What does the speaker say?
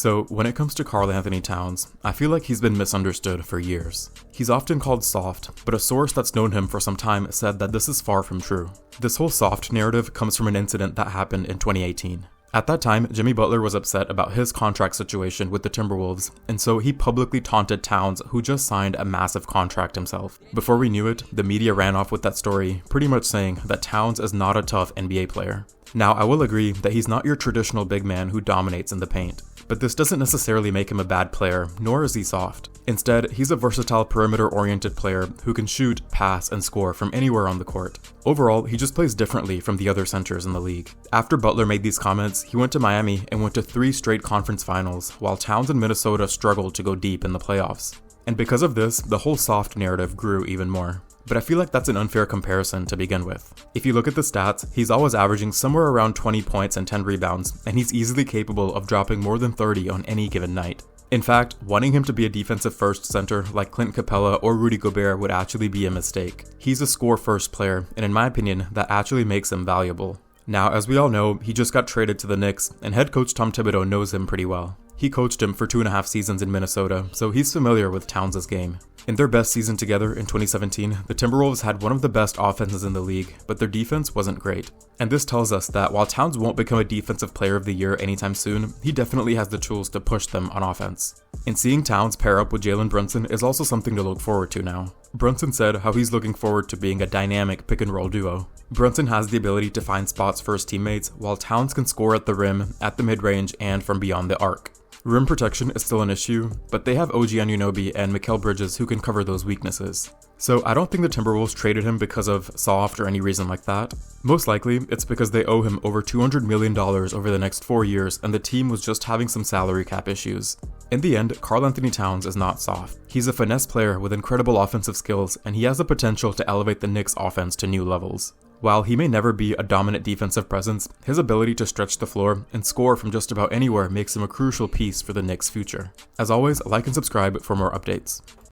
So when it comes to Karl-Anthony Towns, I feel like he's been misunderstood for years. He's often called soft, but a source that's known him for some time said that this is far from true. This whole soft narrative comes from an incident that happened in 2018. At that time, Jimmy Butler was upset about his contract situation with the Timberwolves, and so he publicly taunted Towns, who just signed a massive contract himself. Before we knew it, the media ran off with that story, pretty much saying that Towns is not a tough NBA player. Now, I will agree that he's not your traditional big man who dominates in the paint, but this doesn't necessarily make him a bad player, nor is he soft. Instead, he's a versatile perimeter-oriented player who can shoot, pass, and score from anywhere on the court. Overall, he just plays differently from the other centers in the league. After Butler made these comments, he went to Miami and went to 3 straight conference finals, while Towns and Minnesota struggled to go deep in the playoffs. And because of this, the whole soft narrative grew even more. But I feel like that's an unfair comparison to begin with. If you look at the stats, he's always averaging somewhere around 20 points and 10 rebounds, and he's easily capable of dropping more than 30 on any given night. In fact, wanting him to be a defensive first center like Clint Capella or Rudy Gobert would actually be a mistake. He's a score first player, and in my opinion, that actually makes him valuable. Now, as we all know, he just got traded to the Knicks, and head coach Tom Thibodeau knows him pretty well. He coached him for 2.5 seasons in Minnesota, so he's familiar with Towns' game. In their best season together in 2017, the Timberwolves had one of the best offenses in the league, but their defense wasn't great. And this tells us that while Towns won't become a defensive player of the year anytime soon, he definitely has the tools to push them on offense. And seeing Towns pair up with Jalen Brunson is also something to look forward to now. Brunson said how he's looking forward to being a dynamic pick-and-roll duo. Brunson has the ability to find spots for his teammates, while Towns can score at the rim, at the mid-range, and from beyond the arc. Rim protection is still an issue, but they have OG Anunoby and Mikal Bridges who can cover those weaknesses. So I don't think the Timberwolves traded him because of soft or any reason like that. Most likely, it's because they owe him over $200 million over the next 4 years and the team was just having some salary cap issues. In the end, Karl-Anthony Towns is not soft. He's a finesse player with incredible offensive skills, and he has the potential to elevate the Knicks' offense to new levels. While he may never be a dominant defensive presence, his ability to stretch the floor and score from just about anywhere makes him a crucial piece for the Knicks' future. As always, like and subscribe for more updates.